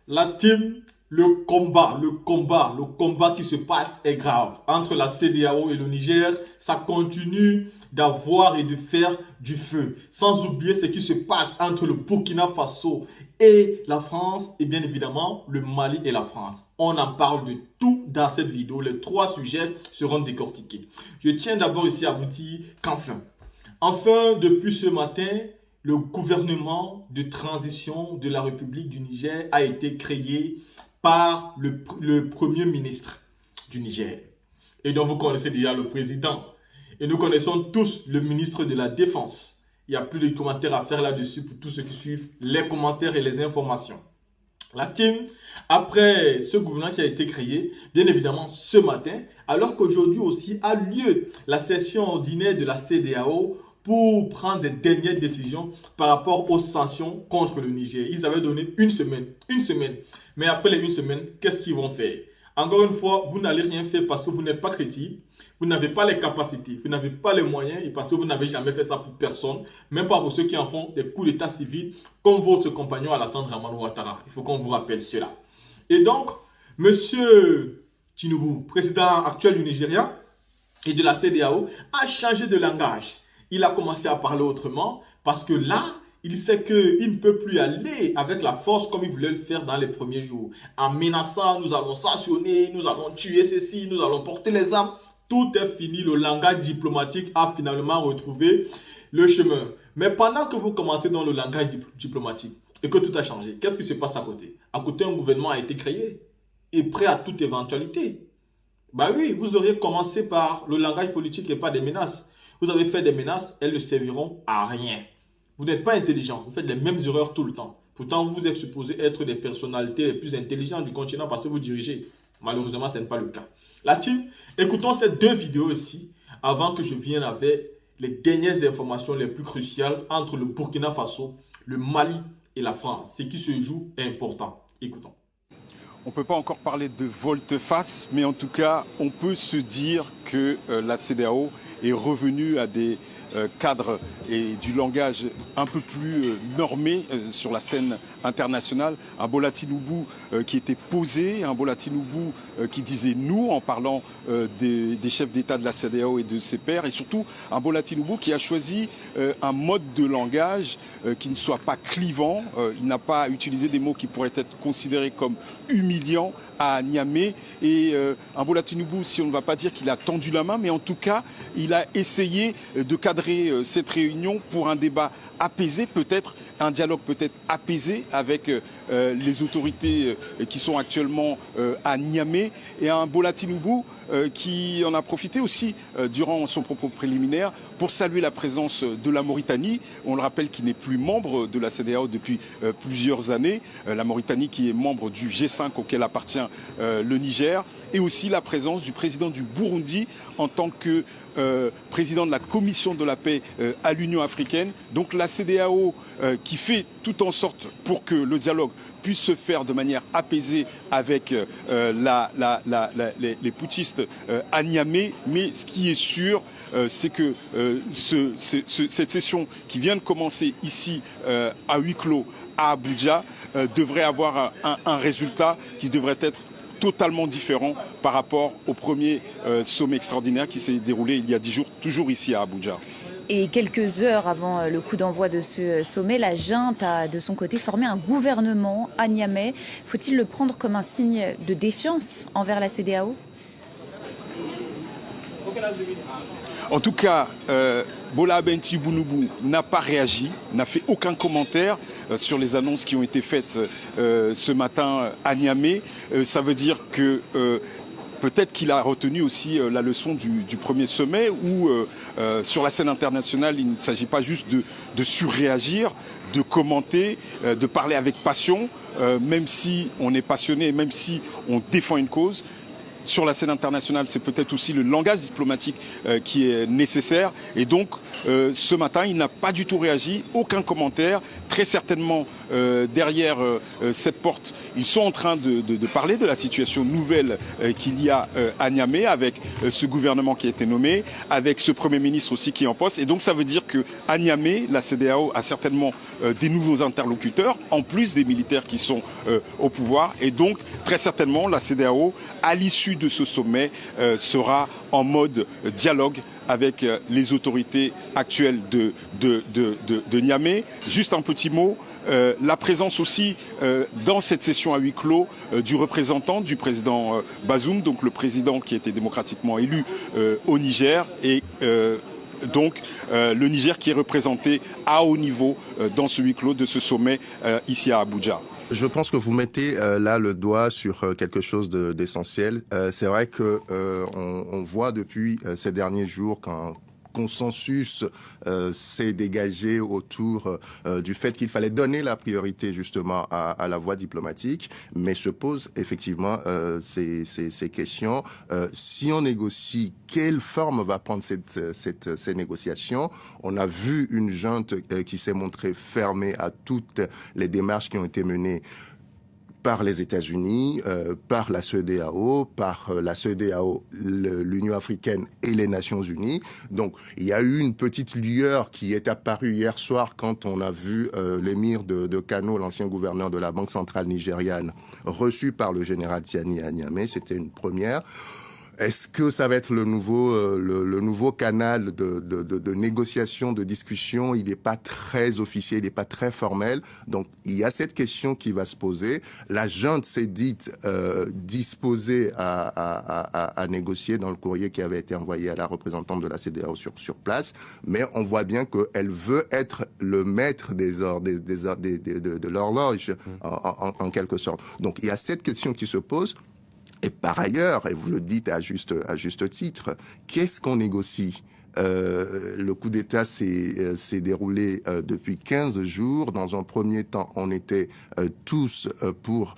La team, le combat qui se passe est grave. Entre la CEDEAO et le Niger, ça continue d'avoir et de faire du feu. Sans oublier ce qui se passe entre le Burkina Faso et la France et bien évidemment le Mali et la France. On en parle de tout dans cette vidéo. Les trois sujets seront décortiqués. Je tiens d'abord ici à vous dire enfin, depuis ce matin, le gouvernement de transition de la République du Niger a été créé par le Premier ministre du Niger. Et donc vous connaissez déjà le président. Et nous connaissons tous le ministre de la Défense. Il n'y a plus de commentaires à faire là-dessus pour tous ceux qui suivent les commentaires et les informations. La team, après ce gouvernement qui a été créé, bien évidemment ce matin, alors qu'aujourd'hui aussi a lieu la session ordinaire de la CEDEAO pour prendre des dernières décisions par rapport aux sanctions contre le Niger. Ils avaient donné une semaine. Mais après les une semaine, qu'est-ce qu'ils vont faire? Encore une fois, vous n'allez rien faire parce que vous n'êtes pas crédible, vous n'avez pas les capacités, vous n'avez pas les moyens et parce que vous n'avez jamais fait ça pour personne, même pas pour ceux qui en font des coups d'état civil comme votre compagnon Alassane Draman Ouattara. Il faut qu'on vous rappelle cela. Et donc, monsieur Tinubu, président actuel du Nigeria et de la CEDEAO, a changé de langage. Il a commencé à parler autrement parce que là, il sait qu'il ne peut plus aller avec la force comme il voulait le faire dans les premiers jours. En menaçant, nous allons sanctionner, nous allons tuer ceci, nous allons porter les armes. Tout est fini, le langage diplomatique a finalement retrouvé le chemin. Mais pendant que vous commencez dans le langage diplomatique et que tout a changé, qu'est-ce qui se passe à côté? À côté, un gouvernement a été créé et prêt à toute éventualité. Bah oui, vous auriez commencé par le langage politique et pas des menaces. Vous avez fait des menaces, elles ne serviront à rien. Vous n'êtes pas intelligent, vous faites les mêmes erreurs tout le temps. Pourtant, vous êtes supposé être des personnalités les plus intelligentes du continent parce que vous dirigez. Malheureusement, ce n'est pas le cas. La team, écoutons ces deux vidéos ici avant que je vienne avec les dernières informations les plus cruciales entre le Burkina Faso, le Mali et la France. Ce qui se joue est important. Écoutons. On ne peut pas encore parler de volte-face, mais en tout cas, on peut se dire que la CEDEAO est revenue à des cadres et du langage un peu plus normé sur la scène internationale. Un Bola Tinubu qui était posé, un Bola Tinubu qui disait nous en parlant des chefs d'État de la CEDEAO et de ses pairs, et surtout un Bola Tinubu qui a choisi un mode de langage qui ne soit pas clivant. Il n'a pas utilisé des mots qui pourraient être considérés comme humiliants à Niamey. Et un Bola Tinubu, si on ne va pas dire qu'il a tendu la main, mais en tout cas, il a essayé de cadrer cette réunion pour un débat apaisé, peut-être un dialogue peut-être apaisé avec les autorités qui sont actuellement à Niamey, et un Bola Tinubu qui en a profité aussi durant son propos préliminaire pour saluer la présence de la Mauritanie. On le rappelle qu'il n'est plus membre de la CEDEAO depuis plusieurs années. La Mauritanie qui est membre du G5 auquel appartient le Niger, et aussi la présence du président du Burundi en tant que président de la Commission de la paix à l'Union africaine. Donc la CEDEAO qui fait tout en sorte pour que le dialogue puisse se faire de manière apaisée avec les putschistes à Niamey. Mais ce qui est sûr, c'est que cette session qui vient de commencer ici à huis clos à Abuja devrait avoir un résultat qui devrait être totalement différent par rapport au premier sommet extraordinaire qui s'est déroulé il y a 10 jours, toujours ici à Abuja. Et quelques heures avant le coup d'envoi de ce sommet, la junte a de son côté formé un gouvernement à Niamey. Faut-il le prendre comme un signe de défiance envers la CEDEAO ? En tout cas, Bola Tinubu n'a pas réagi, n'a fait aucun commentaire sur les annonces qui ont été faites ce matin à Niamey. Ça veut dire que peut-être qu'il a retenu aussi la leçon du premier sommet où sur la scène internationale, il ne s'agit pas juste de surréagir, de commenter, de parler avec passion, même si on est passionné, même si on défend une cause. sur la scène internationale, c'est peut-être aussi le langage diplomatique qui est nécessaire. Et donc, ce matin, il n'a pas du tout réagi, aucun commentaire. Très certainement, derrière cette porte, ils sont en train de parler de la situation nouvelle qu'il y a à Niamey, avec ce gouvernement qui a été nommé, avec ce Premier ministre aussi qui est en poste. Et donc, ça veut dire qu'à Niamey, la CEDEAO a certainement des nouveaux interlocuteurs, en plus des militaires qui sont au pouvoir. Et donc, très certainement, la CEDEAO, à l'issue de ce sommet, sera en mode dialogue avec les autorités actuelles de Niamey. Juste un petit mot, la présence aussi dans cette session à huis clos du représentant du président Bazoum, donc le président qui a été démocratiquement élu au Niger, et donc le Niger qui est représenté à haut niveau dans ce huis clos de ce sommet ici à Abuja. Je pense que vous mettez là le doigt sur quelque chose d'essentiel. C'est vrai que on voit depuis ces derniers jours qu'un consensus s'est dégagé autour du fait qu'il fallait donner la priorité justement à la voie diplomatique, mais se posent effectivement ces questions. Si on négocie, quelle forme va prendre ces négociations? On a vu une junte qui s'est montrée fermée à toutes les démarches qui ont été menées par les États-Unis, par la CEDEAO, l'Union africaine et les Nations unies. Donc, il y a eu une petite lueur qui est apparue hier soir quand on a vu l'émir de Kano, l'ancien gouverneur de la Banque centrale nigériane, reçu par le général Tiani à Niamey. C'était une première. Est-ce que ça va être le nouveau canal de négociation, de discussion? Il n'est pas très officiel, il n'est pas très formel. Donc, il y a cette question qui va se poser. La junte s'est dite disposée à négocier dans le courrier qui avait été envoyé à la représentante de la CEDEAO sur place. Mais on voit bien qu'elle veut être le maître de l'horloge, en quelque sorte. Donc, il y a cette question qui se pose. Et par ailleurs, et vous le dites à juste titre, qu'est-ce qu'on négocie? Le coup d'État s'est déroulé depuis 15 jours. Dans un premier temps, on était tous pour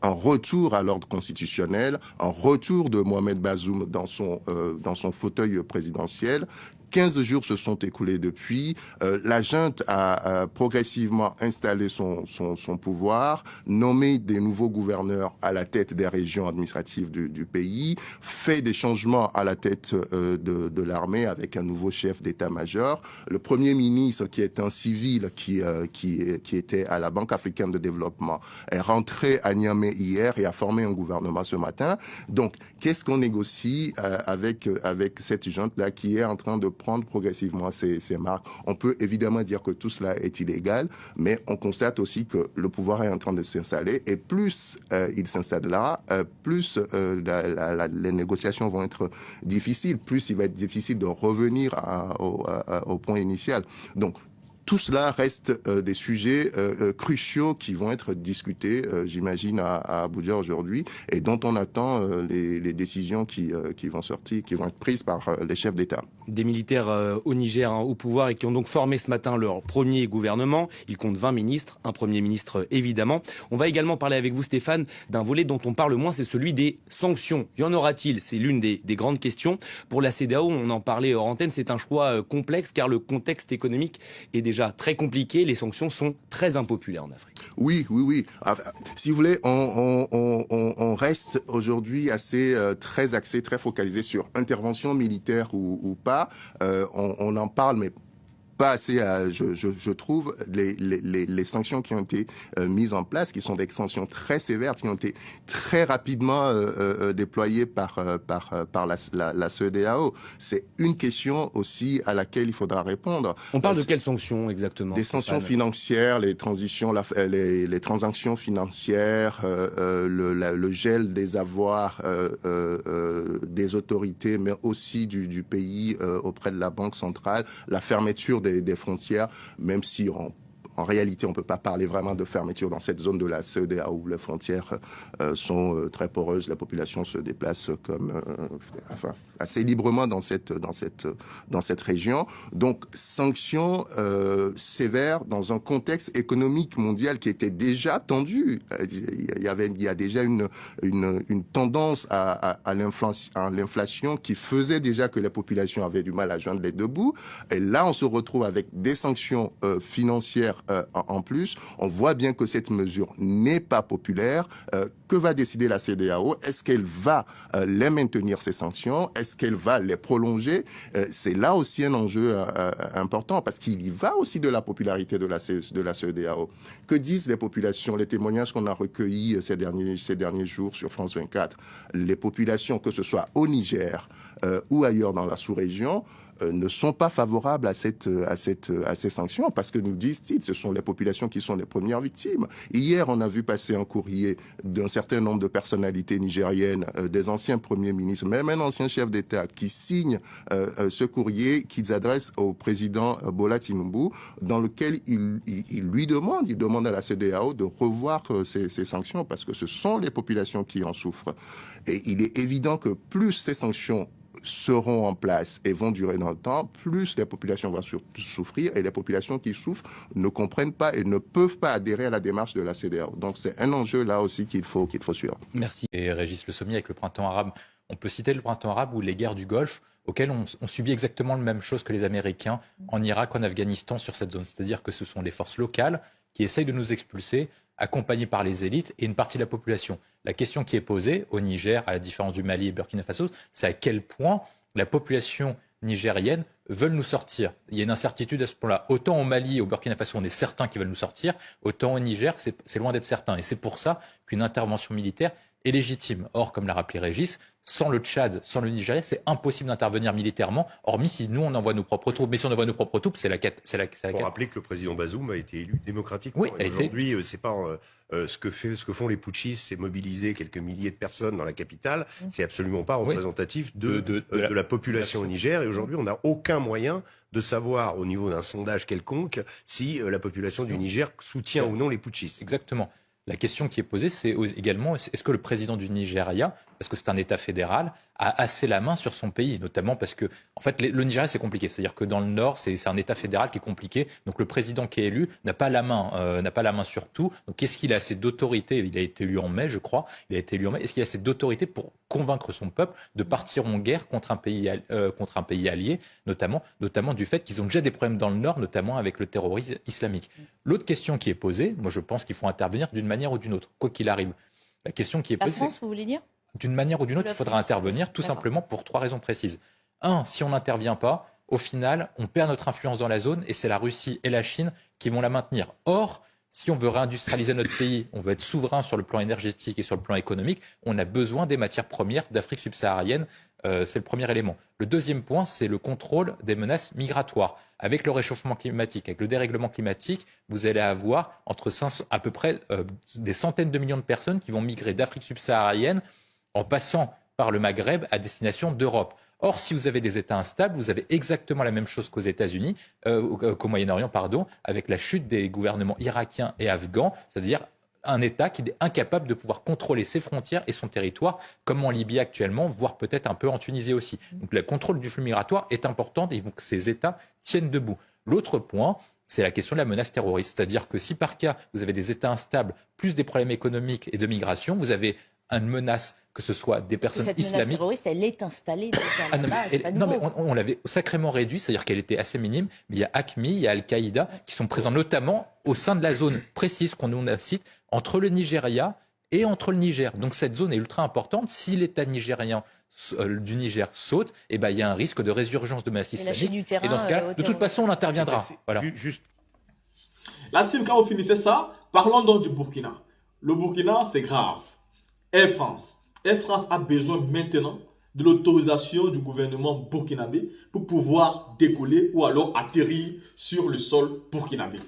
un retour à l'ordre constitutionnel, un retour de Mohamed Bazoum dans son fauteuil présidentiel. 15 jours se sont écoulés depuis. La junte a progressivement installé son pouvoir, nommé des nouveaux gouverneurs à la tête des régions administratives du pays, fait des changements à la tête de l'armée avec un nouveau chef d'état-major. Le Premier ministre, qui est un civil qui était à la Banque africaine de développement, est rentré à Niamey hier et a formé un gouvernement ce matin. Donc, qu'est-ce qu'on négocie avec cette junte-là qui est en train de prendre progressivement ses marques? On peut évidemment dire que tout cela est illégal, mais on constate aussi que le pouvoir est en train de s'installer, et plus il s'installera, plus les négociations vont être difficiles, plus il va être difficile de revenir au point initial. Donc, tout cela reste des sujets cruciaux qui vont être discutés, j'imagine, à Abuja aujourd'hui, et dont on attend les décisions qui vont sortir, qui vont être prises par les chefs d'État. Des militaires au Niger au pouvoir et qui ont donc formé ce matin leur premier gouvernement. Ils comptent 20 ministres, un Premier ministre évidemment. On va également parler avec vous, Stéphane, d'un volet dont on parle moins, c'est celui des sanctions. Y en aura-t-il? C'est l'une des grandes questions. Pour la CEDEAO, on en parlait hors antenne, c'est un choix complexe car le contexte économique est déjà très compliqué. Les sanctions sont très impopulaires en Afrique. Oui. Enfin, si vous voulez, on reste aujourd'hui très axé, très focalisé sur intervention militaire ou pas. On en parle, mais pas assez, je trouve, les sanctions qui ont été mises en place, qui sont des sanctions très sévères, qui ont été très rapidement déployées par la CEDEAO. C'est une question aussi à laquelle il faudra répondre. On parle de quelles sanctions exactement? Des sanctions financières, les transactions financières, le gel des avoirs des autorités, mais aussi du pays auprès de la Banque centrale, la fermeture des frontières, même si en réalité, on ne peut pas parler vraiment de fermeture dans cette zone de la CEDEAO où les frontières sont très poreuses. La population se déplace assez librement dans cette région. Donc, sanctions sévères dans un contexte économique mondial qui était déjà tendu. Il y a déjà une tendance à l'inflation qui faisait déjà que les populations avaient du mal à joindre les deux bouts. Et là, on se retrouve avec des sanctions financières en plus. On voit bien que cette mesure n'est pas populaire. Que va décider la CEDEAO? Est-ce qu'elle va les maintenir, ces sanctions? Est-ce qu'elle va les prolonger? C'est là aussi un enjeu important parce qu'il y va aussi de la popularité de la CEDEAO. Que disent les populations? Les témoignages qu'on a recueillis ces derniers jours sur France 24, les populations, que ce soit au Niger ou ailleurs dans la sous-région, ne sont pas favorables à ces sanctions parce que nous disent-ils, ce sont les populations qui sont les premières victimes. Hier, on a vu passer un courrier d'un certain nombre de personnalités nigériennes, des anciens premiers ministres, même un ancien chef d'État qui signe ce courrier qu'ils adressent au président Bola Tinubu, dans lequel il demande à la CEDEAO de revoir ces sanctions parce que ce sont les populations qui en souffrent. Et il est évident que plus ces sanctions seront en place et vont durer dans le temps, plus les populations vont souffrir et les populations qui souffrent ne comprennent pas et ne peuvent pas adhérer à la démarche de la CEDEAO. Donc c'est un enjeu là aussi qu'il faut suivre. Merci. Et Régis Le Sommier avec le printemps arabe. On peut citer le printemps arabe ou les guerres du Golfe auxquelles on subit exactement la même chose que les Américains en Irak, en Afghanistan, sur cette zone. C'est-à-dire que ce sont les forces locales qui essayent de nous expulser, accompagnés par les élites et une partie de la population. La question qui est posée au Niger, à la différence du Mali et Burkina Faso, c'est à quel point la population nigérienne veut nous sortir. Il y a une incertitude à ce point-là. Autant au Mali et au Burkina Faso, on est certain qu'ils veulent nous sortir, autant au Niger, c'est loin d'être certain. Et c'est pour ça qu'une intervention militaire est légitime. Or, comme l'a rappelé Régis, sans le Tchad, sans le Nigeria, c'est impossible d'intervenir militairement, hormis si nous, on envoie nos propres troupes. Mais si on envoie nos propres troupes, c'est la quête. Il faut rappeler que le président Bazoum a été élu démocratiquement. Oui, aujourd'hui, c'est pas ce que font les putschistes, c'est mobiliser quelques milliers de personnes dans la capitale. C'est absolument pas représentatif de la population au Niger. Et aujourd'hui, on n'a aucun moyen de savoir, au niveau d'un sondage quelconque, si la population du Niger soutient ou non les putschistes. Exactement. La question qui est posée, c'est également, est-ce que le président du Nigeria, parce que c'est un État fédéral, a assez la main sur son pays, notamment parce que, en fait, le Nigeria, c'est compliqué. C'est-à-dire que dans le Nord, c'est un État fédéral qui est compliqué. Donc, le président qui est élu n'a pas la main sur tout. Donc, est-ce qu'il a assez d'autorité? Il a été élu en mai, je crois. Est-ce qu'il a assez d'autorité pour convaincre son peuple de partir en guerre contre un pays allié, notamment du fait qu'ils ont déjà des problèmes dans le Nord, notamment avec le terrorisme islamique. L'autre question qui est posée, moi, je pense qu'il faut intervenir d'une manière ou d'une autre, quoi qu'il arrive. La question qui est posée, la France, vous voulez dire? D'une manière ou d'une autre, il faudra intervenir tout simplement pour 3 raisons précises. 1, si on n'intervient pas, au final, on perd notre influence dans la zone et c'est la Russie et la Chine qui vont la maintenir. Or, si on veut réindustrialiser notre pays, on veut être souverain sur le plan énergétique et sur le plan économique, on a besoin des matières premières d'Afrique subsaharienne. C'est le premier élément. Le deuxième point, c'est le contrôle des menaces migratoires. Avec le réchauffement climatique, avec le dérèglement climatique, vous allez avoir à peu près des centaines de millions de personnes qui vont migrer d'Afrique subsaharienne en passant par le Maghreb à destination d'Europe. Or, si vous avez des États instables, vous avez exactement la même chose qu'aux États-Unis, qu'au Moyen-Orient, avec la chute des gouvernements irakiens et afghans, c'est-à-dire un État qui est incapable de pouvoir contrôler ses frontières et son territoire, comme en Libye actuellement, voire peut-être un peu en Tunisie aussi. Donc le contrôle du flux migratoire est important et il faut que ces États tiennent debout. L'autre point, c'est la question de la menace terroriste. C'est-à-dire que si par cas, vous avez des États instables, plus des problèmes économiques et de migration, vous avez une menace, que ce soit des personnes islamiques. Cette menace terroriste, elle est installée déjà là-bas, non, mais on l'avait sacrément réduit, c'est-à-dire qu'elle était assez minime. Mais il y a AQMI, il y a Al-Qaïda qui sont présents notamment au sein de la zone précise qu'on nous cite, entre le Nigeria et entre le Niger. Donc cette zone est ultra importante. Si l'État nigérien du Niger saute, il y a un risque de résurgence de menace islamique. Et dans ce cas, de toute façon, on interviendra. Voilà. La team, quand on finissait ça, parlons donc du Burkina. Le Burkina, c'est grave. Air France a besoin maintenant de l'autorisation du gouvernement burkinabé pour pouvoir décoller ou alors atterrir sur le sol burkinabé.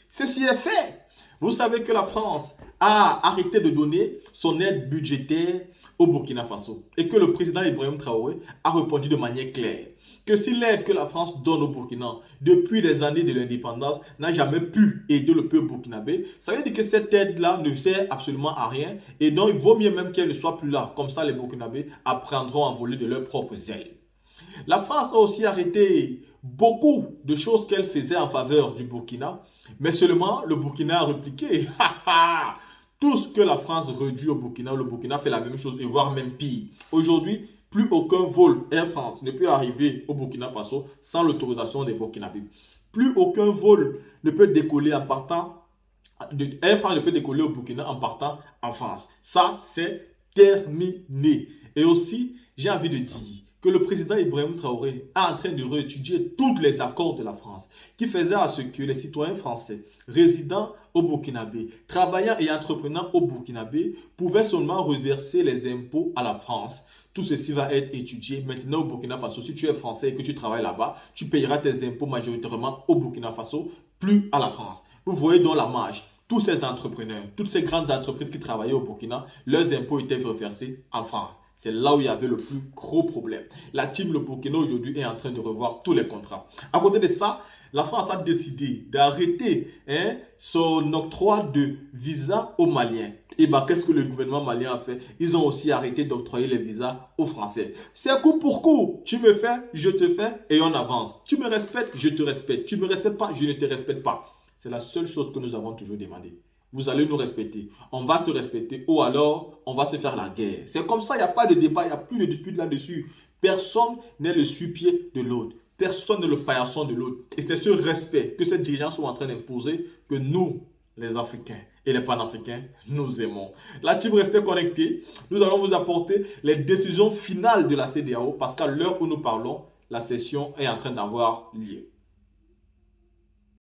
Ceci est fait. Vous savez que la France a arrêté de donner son aide budgétaire au Burkina Faso et que le président Ibrahim Traoré a répondu de manière claire que si l'aide que la France donne au Burkina depuis les années de l'indépendance n'a jamais pu aider le peuple burkinabé, ça veut dire que cette aide-là ne sert absolument à rien et donc il vaut mieux même qu'elle ne soit plus là. Comme ça, les Burkinabés apprendront à voler de leurs propres ailes. La France a aussi arrêté beaucoup de choses qu'elle faisait en faveur du Burkina, mais seulement le Burkina a répliqué. Tout ce que la France réduit au Burkina, le Burkina fait la même chose et voire même pire. Aujourd'hui, plus aucun vol Air France ne peut arriver au Burkina Faso sans l'autorisation des Burkinabés. Plus aucun vol ne peut décoller en partant, Air France ne peut décoller au Burkina en partant en France. Ça, c'est terminé. Et aussi, j'ai envie de dire que le président Ibrahim Traoré est en train de réétudier tous les accords de la France qui faisaient à ce que les citoyens français résidant au Burkinabé, travaillant et entreprenant au Burkinabé pouvaient seulement reverser les impôts à la France. Tout ceci va être étudié maintenant au Burkina Faso. Si tu es français et que tu travailles là-bas, tu payeras tes impôts majoritairement au Burkina Faso, plus à la France. Vous voyez donc la marge. Tous ces entrepreneurs, toutes ces grandes entreprises qui travaillaient au Burkina, leurs impôts étaient reversés en France. C'est là où il y avait le plus gros problème. La team Le Burkina aujourd'hui est en train de revoir tous les contrats. À côté de ça, la France a décidé d'arrêter son octroi de visa aux Maliens. Et bien, qu'est-ce que le gouvernement malien a fait? Ils ont aussi arrêté d'octroyer les visas aux Français. C'est coup pour coup. Tu me fais, je te fais et on avance. Tu me respectes, je te respecte. Tu ne me respectes pas, je ne te respecte pas. C'est la seule chose que nous avons toujours demandé. Vous allez nous respecter. On va se respecter ou alors on va se faire la guerre. C'est comme ça, il n'y a pas de débat, il n'y a plus de dispute là-dessus. Personne n'est le suipied de l'autre. Personne n'est le paillasson de l'autre. Et c'est ce respect que ces dirigeants sont en train d'imposer que nous, les Africains et les Panafricains, nous aimons. La team, restez connectés. Nous allons vous apporter les décisions finales de la CEDEAO parce qu'à l'heure où nous parlons, la session est en train d'avoir lieu.